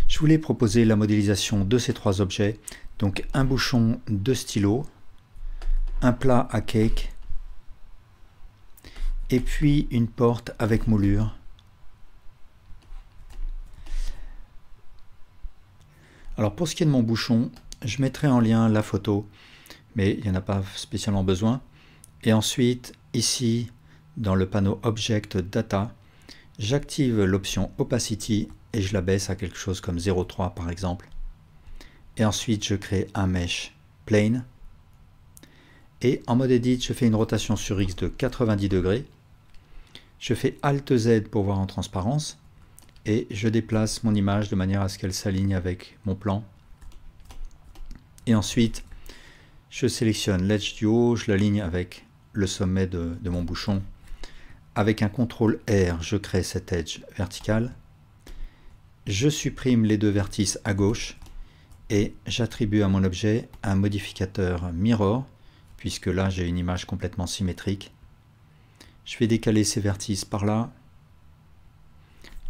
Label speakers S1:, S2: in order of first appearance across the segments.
S1: Je voulais proposer la modélisation de ces trois objets, donc un bouchon de stylo, un plat à cake et puis une porte avec moulure. Alors pour ce qui est de mon bouchon, je mettrai en lien la photo, mais il n'y en a pas spécialement besoin. Et ensuite, ici, dans le panneau Object Data, j'active l'option Opacity et je la baisse à quelque chose comme 0,3 par exemple. Et ensuite, je crée un mesh plane. Et en mode Edit, je fais une rotation sur X de 90 degrés. Je fais Alt Z pour voir en transparence. Et je déplace mon image de manière à ce qu'elle s'aligne avec mon plan. Et ensuite, je sélectionne l'edge du haut, je l'aligne avec le sommet de mon bouchon. Avec un CTRL R, je crée cet edge vertical. Je supprime les deux vertices à gauche et j'attribue à mon objet un modificateur mirror, puisque là j'ai une image complètement symétrique. Je vais décaler ces vertices par là.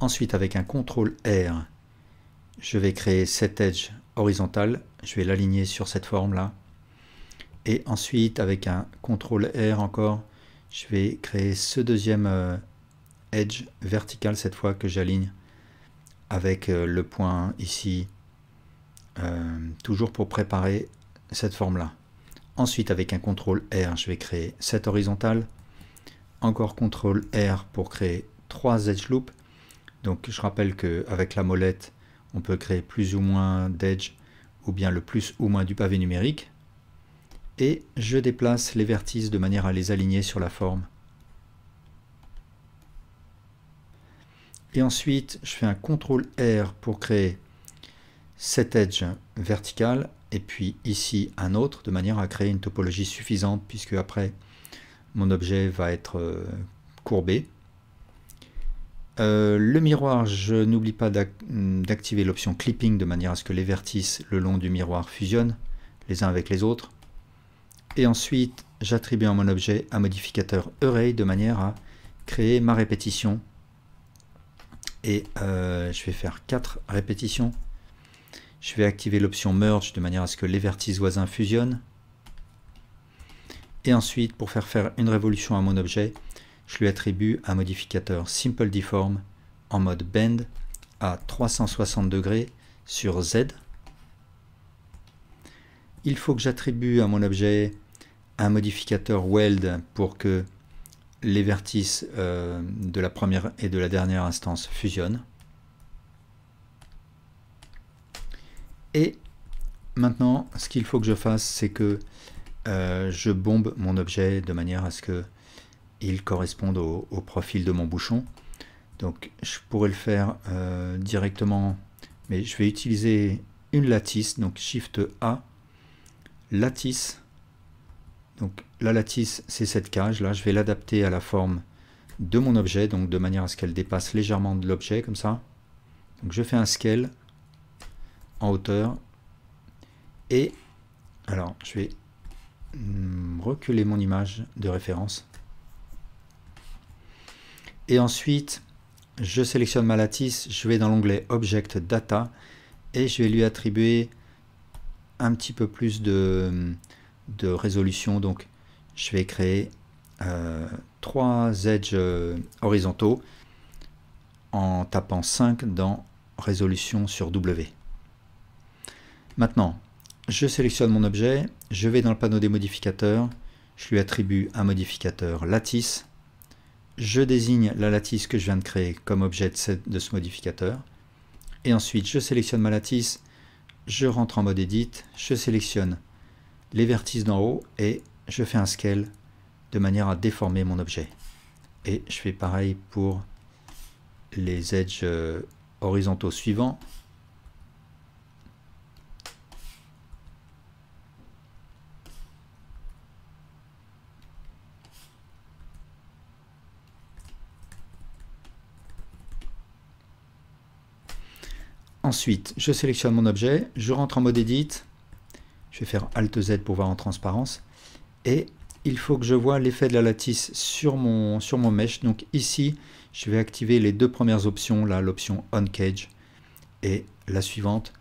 S1: Ensuite, avec un CTRL R, je vais créer cet edge horizontal. Je vais l'aligner sur cette forme-là. Et ensuite, avec un CTRL R encore, je vais créer ce deuxième edge vertical, cette fois que j'aligne avec le point ici, toujours pour préparer cette forme-là. Ensuite, avec un CTRL R, je vais créer cette horizontale. Encore CTRL R pour créer 3 edge loops. Donc je rappelle qu'avec la molette, on peut créer plus ou moins d'edge, ou bien le plus ou moins du pavé numérique. Et je déplace les vertices de manière à les aligner sur la forme. Et ensuite, je fais un CTRL R pour créer cet edge vertical, et puis ici un autre, de manière à créer une topologie suffisante, puisque après, mon objet va être courbé. Le miroir, je n'oublie pas d'activer l'option clipping de manière à ce que les vertices le long du miroir fusionnent les uns avec les autres. Et ensuite, j'attribue à mon objet un modificateur Array de manière à créer ma répétition. Et je vais faire 4 répétitions. Je vais activer l'option Merge de manière à ce que les vertices voisins fusionnent. Et ensuite, pour faire une révolution à mon objet, je lui attribue un modificateur Simple Deform en mode Bend à 360 degrés sur Z. Il faut que j'attribue à mon objet un modificateur Weld pour que les vertices de la première et de la dernière instance fusionnent. Et maintenant, ce qu'il faut que je fasse, c'est que je bombe mon objet de manière à ce que il corresponde au profil de mon bouchon. Donc je pourrais le faire directement, mais je vais utiliser une lattice, donc Shift A, lattice. Donc la lattice, c'est cette cage là, je vais l'adapter à la forme de mon objet, donc de manière à ce qu'elle dépasse légèrement de l'objet, comme ça. Donc je fais un scale en hauteur, et alors je vais reculer mon image de référence. Et ensuite, je sélectionne ma lattice, je vais dans l'onglet Object Data, et je vais lui attribuer un petit peu plus de résolution. Donc je vais créer 3 edges horizontaux en tapant 5 dans résolution sur W. Maintenant, je sélectionne mon objet, je vais dans le panneau des modificateurs, je lui attribue un modificateur lattice, je désigne la lattice que je viens de créer comme objet de ce modificateur, et ensuite je sélectionne ma lattice, je rentre en mode Edit, je sélectionne les vertices d'en haut et je fais un scale de manière à déformer mon objet. Et je fais pareil pour les edges horizontaux suivants. Ensuite, je sélectionne mon objet, je rentre en mode Edit, je Je vais faire Alt Z pour voir en transparence. Et il faut que je vois l'effet de la lattice sur mon mesh. Donc ici, je vais activer les deux premières options, là, l'option On Cage et la suivante.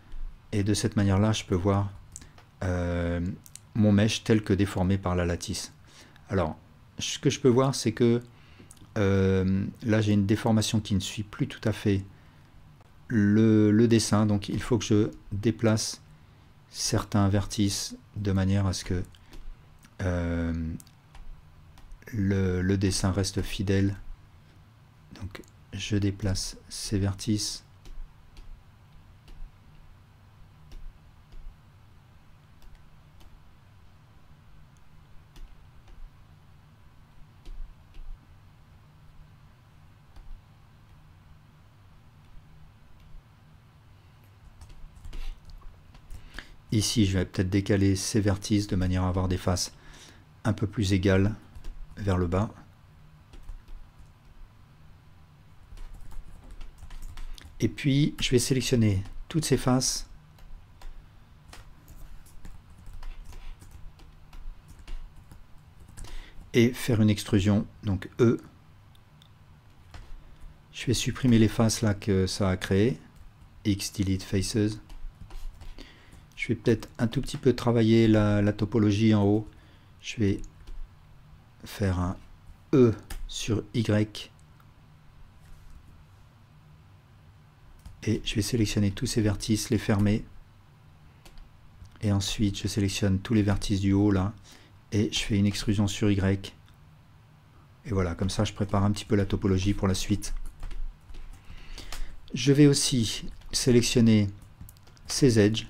S1: Et de cette manière-là, je peux voir mon mesh tel que déformé par la lattice. Alors, ce que je peux voir, c'est que là, j'ai une déformation qui ne suit plus tout à fait le dessin. Donc, il faut que je déplace certains vertices de manière à ce que le dessin reste fidèle. Donc je déplace ces vertices. Ici, je vais peut-être décaler ces vertices de manière à avoir des faces un peu plus égales vers le bas. Et puis, je vais sélectionner toutes ces faces et faire une extrusion, donc E. Je vais supprimer les faces là que ça a créé. X delete faces. Je vais peut-être un tout petit peu travailler la topologie en haut. Je vais faire un E sur Y. Et je vais sélectionner tous ces vertices, les fermer. Et ensuite, je sélectionne tous les vertices du haut là. Et je fais une extrusion sur Y. Et voilà, comme ça, je prépare un petit peu la topologie pour la suite. Je vais aussi sélectionner ces edges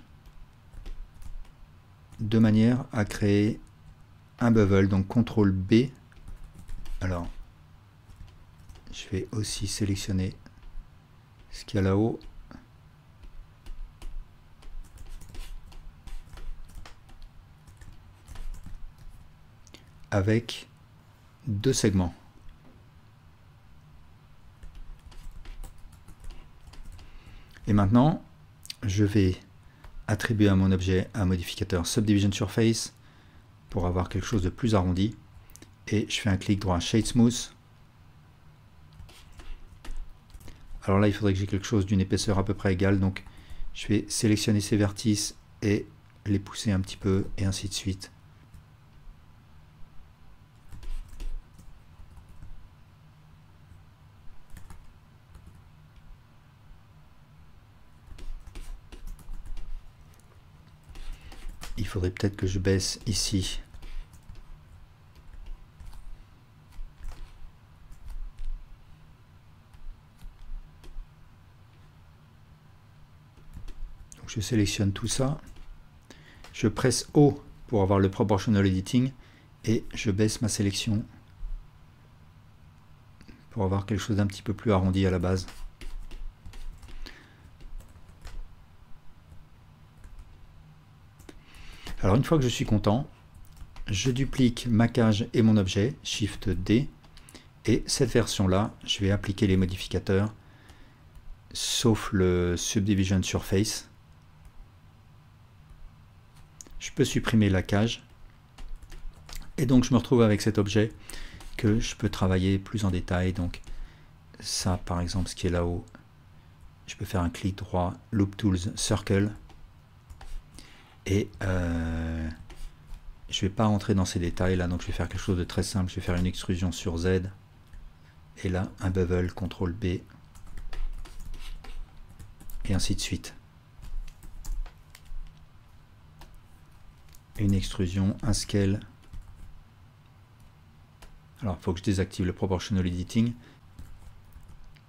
S1: de manière à créer un bevel. Donc CTRL B. Alors, je vais aussi sélectionner ce qu'il y a là-haut. Avec deux segments. Et maintenant, je vais attribuer à mon objet un modificateur Subdivision Surface pour avoir quelque chose de plus arrondi. Et je fais un clic droit Shade Smooth. Alors là, il faudrait que j'ai quelque chose d'une épaisseur à peu près égale. Donc, je vais sélectionner ces vertices et les pousser un petit peu, et ainsi de suite. Il faudrait peut-être que je baisse ici. Donc je sélectionne tout ça. Je presse O pour avoir le Proportional Editing et je baisse ma sélection pour avoir quelque chose d'un petit peu plus arrondi à la base. Alors une fois que je suis content, je duplique ma cage et mon objet, Shift D, et cette version-là, je vais appliquer les modificateurs, sauf le Subdivision Surface. Je peux supprimer la cage, et donc je me retrouve avec cet objet que je peux travailler plus en détail. Donc ça, par exemple, ce qui est là-haut, je peux faire un clic droit, Loop Tools, Circle. Et je vais pas rentrer dans ces détails là, donc je vais faire quelque chose de très simple. Je vais faire une extrusion sur Z et là un bevel, CTRL B et ainsi de suite. Une extrusion, un scale. Alors il faut que je désactive le Proportional Editing.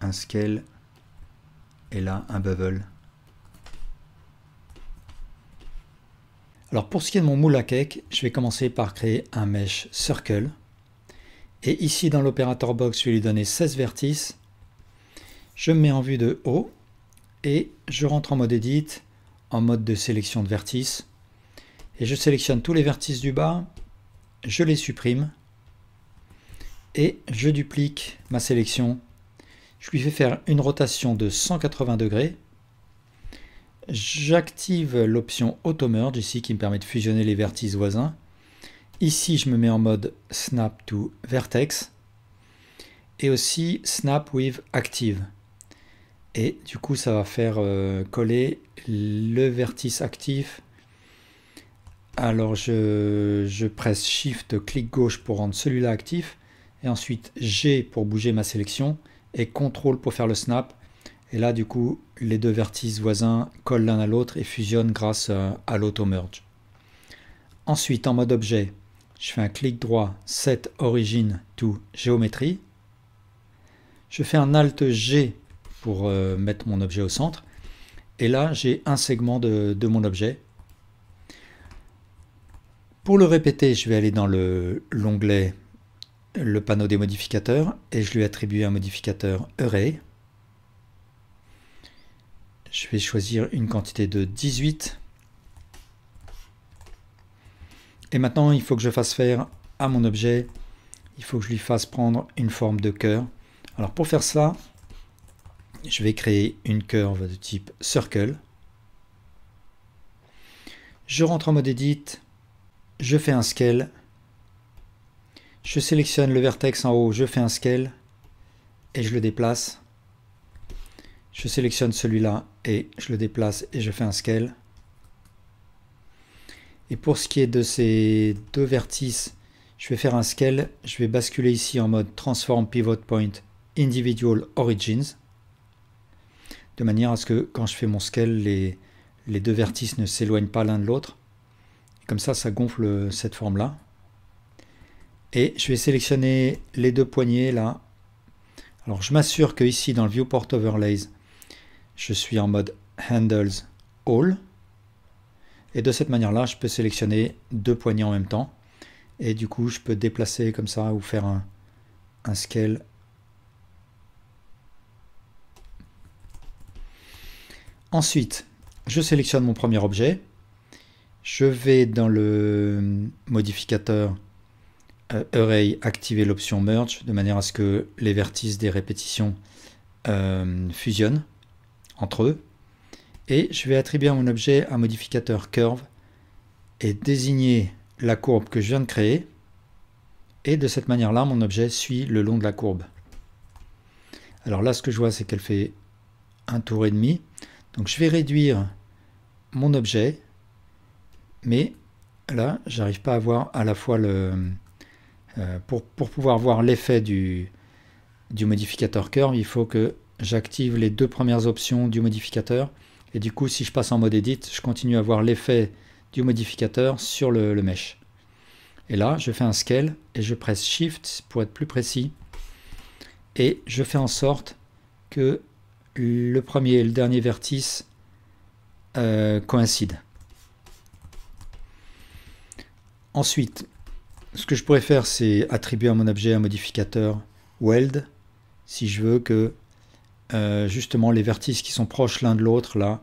S1: Un scale et là un bevel. Alors pour ce qui est de mon moule à cake, je vais commencer par créer un mesh circle. Et ici dans l'opérateur box, je vais lui donner 16 vertices. Je me mets en vue de haut et je rentre en mode edit, en mode de sélection de vertices. Et je sélectionne tous les vertices du bas, je les supprime et je duplique ma sélection. Je lui fais faire une rotation de 180 degrés. J'active l'option Auto Merge ici qui me permet de fusionner les vertices voisins. Ici, je me mets en mode Snap to Vertex et aussi Snap with Active. Et du coup, ça va faire coller le vertice actif. Alors, je presse Shift, clic gauche pour rendre celui-là actif. Et ensuite, G pour bouger ma sélection. Et CTRL pour faire le snap. Et là, du coup, les deux vertices voisins collent l'un à l'autre et fusionnent grâce à l'auto-merge. Ensuite, en mode objet, je fais un clic droit, Set Origin to Geometry. Je fais un Alt G pour mettre mon objet au centre. Et là, j'ai un segment de mon objet. Pour le répéter, je vais aller dans l'onglet, le panneau des modificateurs, et je lui attribue un modificateur Array. Je vais choisir une quantité de 18. Et maintenant, il faut que je fasse faire à mon objet, il faut que je lui fasse prendre une forme de cœur. Alors pour faire ça, je vais créer une curve de type Circle. Je rentre en mode Edit, je fais un Scale. Je sélectionne le vertex en haut, je fais un Scale et je le déplace. Je sélectionne celui-là et je le déplace et je fais un Scale. Et pour ce qui est de ces deux vertices, je vais faire un Scale. Je vais basculer ici en mode Transform Pivot Point Individual Origins. De manière à ce que quand je fais mon Scale, les deux vertices ne s'éloignent pas l'un de l'autre. Comme ça gonfle cette forme-là. Et je vais sélectionner les deux poignées là. Alors je m'assure que ici dans le Viewport Overlays, je suis en mode Handles All. Et de cette manière-là, je peux sélectionner deux poignées en même temps. Et du coup, je peux déplacer comme ça ou faire un scale. Ensuite, je sélectionne mon premier objet. Je vais dans le modificateur Array activer l'option Merge de manière à ce que les vertices des répétitions fusionnent entre eux. Et je vais attribuer à mon objet un modificateur Curve et désigner la courbe que je viens de créer. Et de cette manière-là, mon objet suit le long de la courbe. Alors là, ce que je vois, c'est qu'elle fait un tour et demi. Donc je vais réduire mon objet. Mais là, j'arrive pas à voir à la fois le... pour pouvoir voir l'effet du modificateur Curve, il faut que j'active les deux premières options du modificateur. Et du coup, si je passe en mode Edit, je continue à voir l'effet du modificateur sur le mesh. Et là, je fais un Scale et je presse Shift pour être plus précis. Et je fais en sorte que le premier et le dernier vertice coïncident. Ensuite, ce que je pourrais faire, c'est attribuer à mon objet un modificateur Weld, si je veux que justement les vertices qui sont proches l'un de l'autre là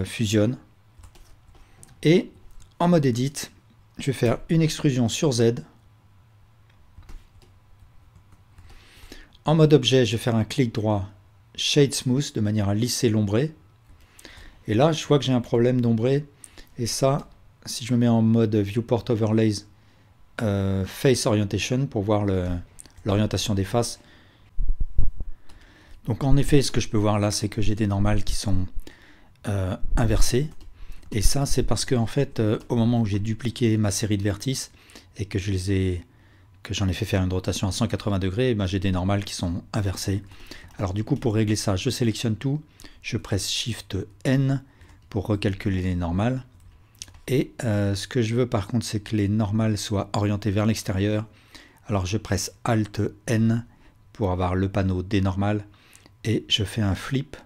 S1: fusionnent. Et en mode Edit, je vais faire une extrusion sur Z. En mode objet, je vais faire un clic droit Shade Smooth de manière à lisser l'ombré. Et là, je vois que j'ai un problème d'ombré. Et ça, si je me mets en mode Viewport Overlays Face Orientation pour voir l'orientation des faces. Donc en effet, ce que je peux voir là, c'est que j'ai des normales qui sont inversées. Et ça, c'est parce que en fait, au moment où j'ai dupliqué ma série de vertices et que j'en ai fait faire une rotation à 180 degrés, ben, j'ai des normales qui sont inversées. Alors du coup, pour régler ça, je sélectionne tout, je presse Shift N pour recalculer les normales. Et ce que je veux par contre, c'est que les normales soient orientées vers l'extérieur. Alors je presse Alt N pour avoir le panneau des normales. Et je fais un flip.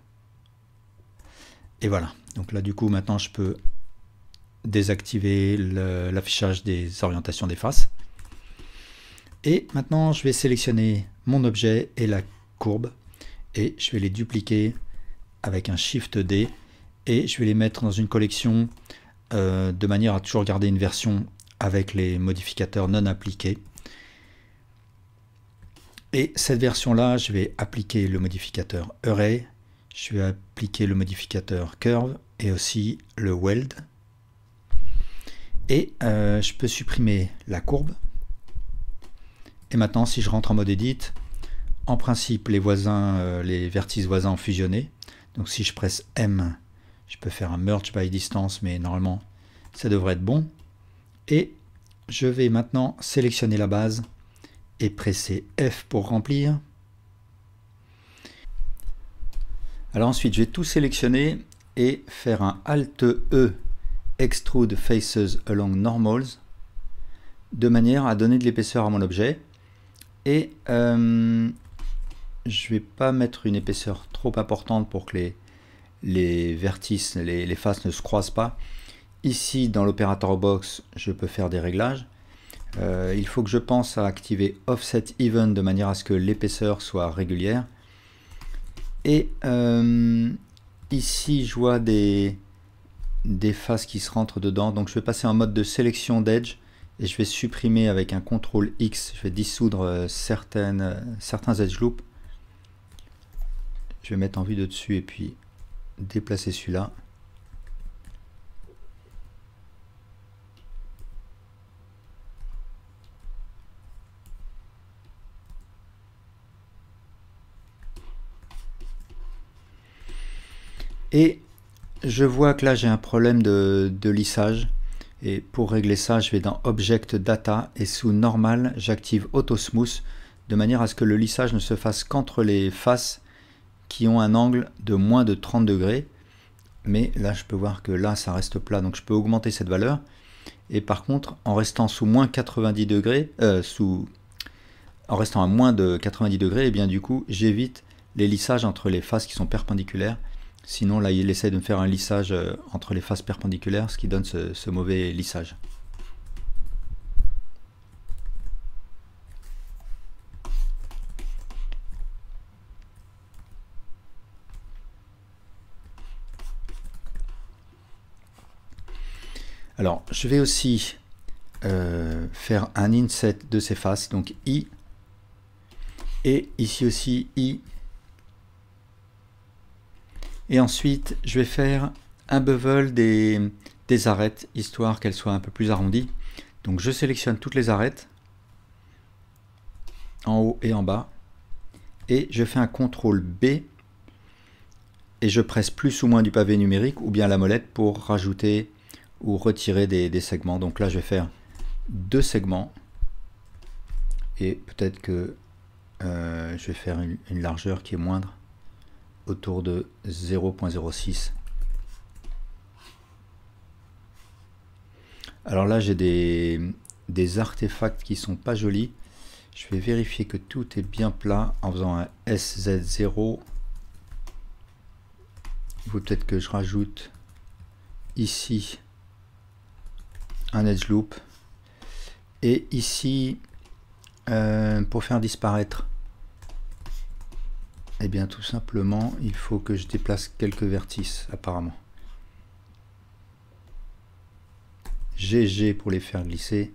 S1: Et voilà. Donc là, du coup, maintenant, je peux désactiver l'affichage des orientations des faces. Et maintenant, je vais sélectionner mon objet et la courbe. Et je vais les dupliquer avec un Shift D. Et je vais les mettre dans une collection de manière à toujours garder une version avec les modificateurs non appliqués. Et cette version-là, je vais appliquer le modificateur Array. Je vais appliquer le modificateur Curve et aussi le Weld. Et je peux supprimer la courbe. Et maintenant, si je rentre en mode Edit, en principe, les vertices voisins ont fusionné. Donc si je presse M, je peux faire un Merge by Distance, mais normalement, ça devrait être bon. Et je vais maintenant sélectionner la base et presser F pour remplir. Alors ensuite, je vais tout sélectionner et faire un Alt-E, Extrude Faces Along Normals, de manière à donner de l'épaisseur à mon objet. Et je ne vais pas mettre une épaisseur trop importante pour que les vertices, les faces ne se croisent pas. Ici, dans l'opérateur box, je peux faire des réglages. Il faut que je pense à activer Offset Even de manière à ce que l'épaisseur soit régulière. Et ici, je vois des faces qui se rentrent dedans. Donc, je vais passer en mode de sélection d'edge et je vais supprimer avec un CTRL X. Je vais dissoudre certains edge loops. Je vais mettre en vue de dessus et puis déplacer celui-là. Et je vois que là j'ai un problème de lissage. Et pour régler ça, je vais dans Object Data et sous Normal, j'active Auto Smooth de manière à ce que le lissage ne se fasse qu'entre les faces qui ont un angle de moins de 30 degrés. Mais là, je peux voir que là, ça reste plat. Donc, je peux augmenter cette valeur. Et par contre, en restant sous moins 90 degrés, en restant à moins de 90 degrés, et bien du coup, j'évite les lissages entre les faces qui sont perpendiculaires. Sinon, là, il essaie de me faire un lissage entre les faces perpendiculaires, ce qui donne ce mauvais lissage. Alors, je vais aussi faire un inset de ces faces, donc I, et ici aussi I. Et ensuite, je vais faire un bevel des arêtes, histoire qu'elles soient un peu plus arrondies. Donc, je sélectionne toutes les arêtes, en haut et en bas, et je fais un CTRL B, et je presse plus ou moins du pavé numérique, ou bien la molette pour rajouter ou retirer des segments. Donc là, je vais faire 2 segments, et peut-être que je vais faire une largeur qui est moindre, autour de 0.06. Alors là, j'ai des artefacts qui sont pas jolis. Je vais vérifier que tout est bien plat en faisant un SZ0. Il faut peut-être que je rajoute ici un edge loop. Et ici, pour faire disparaître, eh bien tout simplement, il faut que je déplace quelques vertices apparemment. GG pour les faire glisser.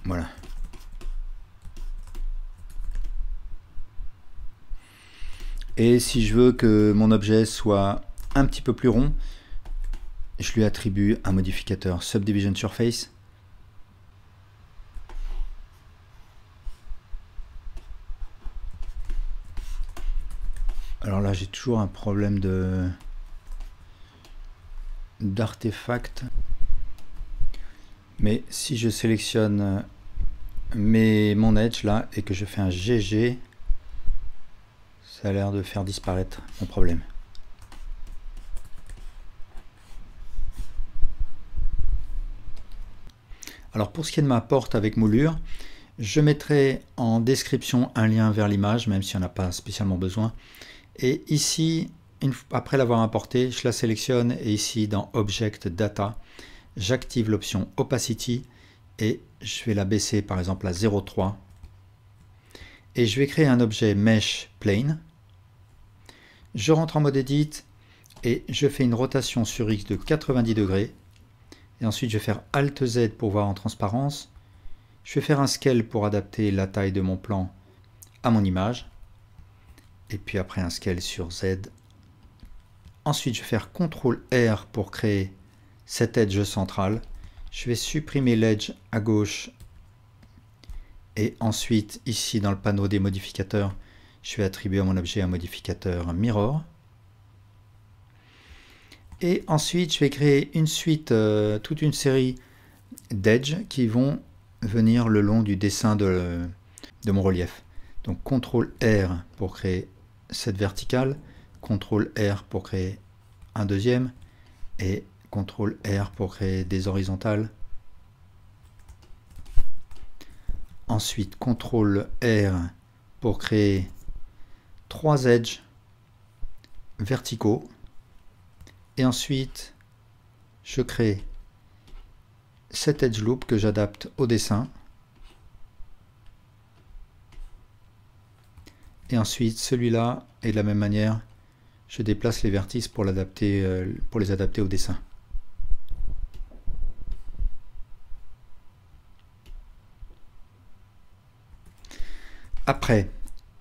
S1: Voilà. Et si je veux que mon objet soit un petit peu plus rond, je lui attribue un modificateur Subdivision Surface. Alors là, j'ai toujours un problème d'artefact. Mais si je sélectionne mon edge là et que je fais un GG, ça a l'air de faire disparaître mon problème. Alors pour ce qui est de ma porte avec moulure, je mettrai en description un lien vers l'image, même si on n'a pas spécialement besoin. Et ici, après l'avoir importé, je la sélectionne et ici dans Object Data, j'active l'option Opacity et je vais la baisser par exemple à 0.3. Et je vais créer un objet Mesh Plane. Je rentre en mode Edit et je fais une rotation sur X de 90 degrés. Et ensuite, je vais faire Alt Z pour voir en transparence. Je vais faire un Scale pour adapter la taille de mon plan à mon image. Et puis après un scale sur Z. Ensuite, je vais faire CTRL-R pour créer cet edge central. Je vais supprimer l'edge à gauche. Et ensuite, ici dans le panneau des modificateurs, je vais attribuer à mon objet un modificateur mirror. Et ensuite, je vais créer une suite, toute une série d'edges qui vont venir le long du dessin de mon relief. Donc CTRL-R pour créer cette verticale, CTRL-R pour créer un deuxième, et CTRL-R pour créer des horizontales. Ensuite, CTRL-R pour créer 3 edges verticaux. Et ensuite, je crée cet edge loop que j'adapte au dessin. Et ensuite, celui-là, et de la même manière, je déplace les vertices pour les adapter au dessin. Après,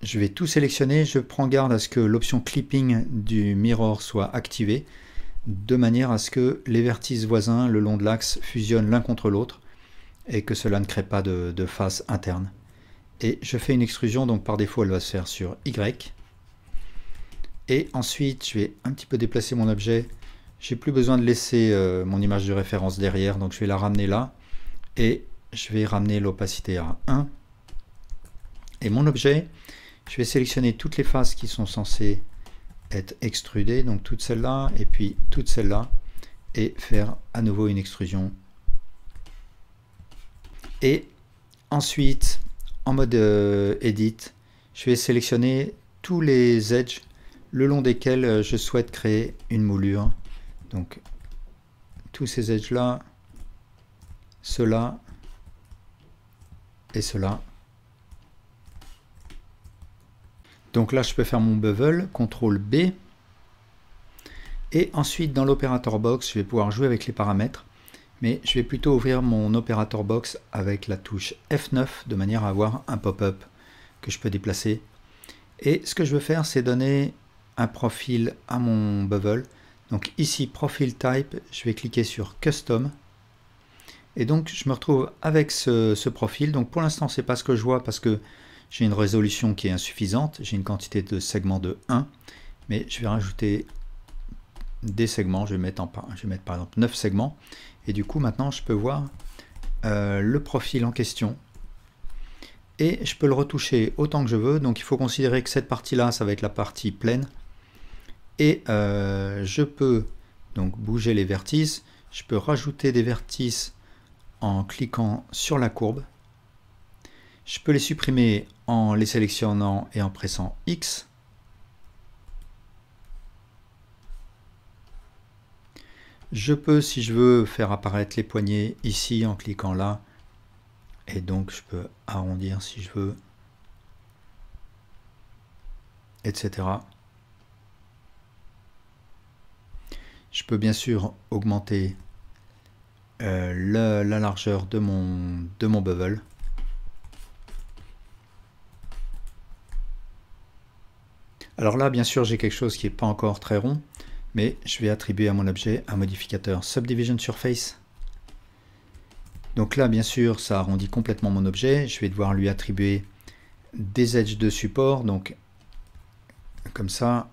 S1: je vais tout sélectionner. Je prends garde à ce que l'option clipping du mirror soit activée, de manière à ce que les vertices voisins le long de l'axe fusionnent l'un contre l'autre et que cela ne crée pas de face interne. Et je fais une extrusion, donc par défaut elle va se faire sur Y. Et ensuite je vais un petit peu déplacer mon objet. J'ai plus besoin de laisser mon image de référence derrière, donc je vais la ramener là. Et je vais ramener l'opacité à 1. Et mon objet, je vais sélectionner toutes les faces qui sont censées être extrudées, donc toutes celles-là et puis toutes celles-là, et faire à nouveau une extrusion. Et ensuite, en mode Edit, je vais sélectionner tous les edges le long desquels je souhaite créer une moulure. Donc tous ces edges-là, ceux-là et ceux-là. Donc là, je peux faire mon bevel, CTRL B. Et ensuite, dans l'opérateur box, je vais pouvoir jouer avec les paramètres. Mais je vais plutôt ouvrir mon opérateur box avec la touche F9, de manière à avoir un pop-up que je peux déplacer. Et ce que je veux faire, c'est donner un profil à mon bevel. Donc ici, Profile Type, je vais cliquer sur Custom. Et donc, je me retrouve avec ce profil. Donc pour l'instant, c'est pas ce que je vois parce que j'ai une résolution qui est insuffisante, j'ai une quantité de segments de 1, mais je vais rajouter des segments, je vais mettre par exemple 9 segments, et du coup maintenant je peux voir le profil en question, et je peux le retoucher autant que je veux. Donc il faut considérer que cette partie-là, ça va être la partie pleine, et je peux donc bouger les vertices, je peux rajouter des vertices en cliquant sur la courbe. Je peux les supprimer en les sélectionnant et en pressant X. Je peux, si je veux, faire apparaître les poignées ici en cliquant là. Et donc, je peux arrondir si je veux, etc. Je peux bien sûr augmenter la largeur de mon bevel. Alors là, bien sûr, j'ai quelque chose qui n'est pas encore très rond, mais je vais attribuer à mon objet un modificateur Subdivision Surface. Donc là, bien sûr, ça arrondit complètement mon objet. Je vais devoir lui attribuer des edges de support, donc comme ça.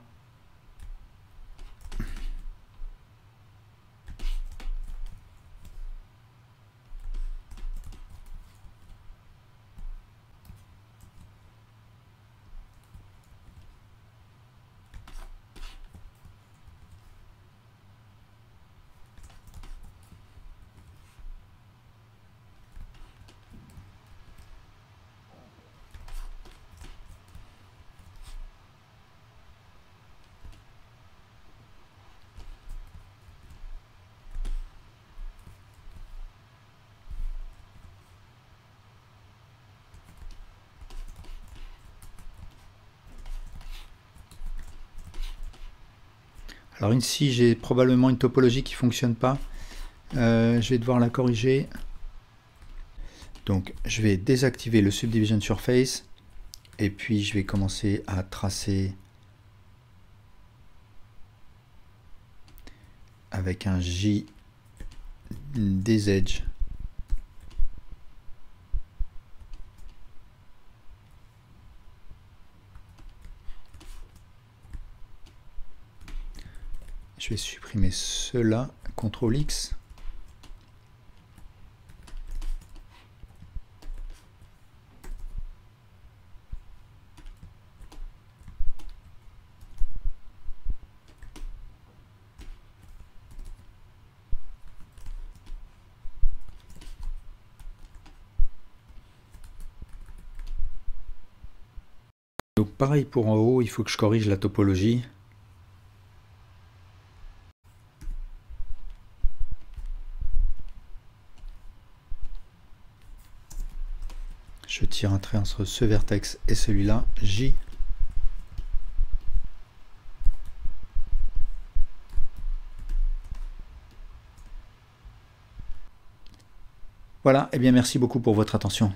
S1: Alors ici, j'ai probablement une topologie qui ne fonctionne pas. Je vais devoir la corriger. Donc, je vais désactiver le Subdivision Surface Et puis je vais commencer à tracer avec un J des edges. Je vais supprimer cela, CTRL X. Donc pareil pour en haut, il faut que je corrige la topologie. Je tire un trait entre ce vertex et celui-là, J. Voilà, et bien merci beaucoup pour votre attention.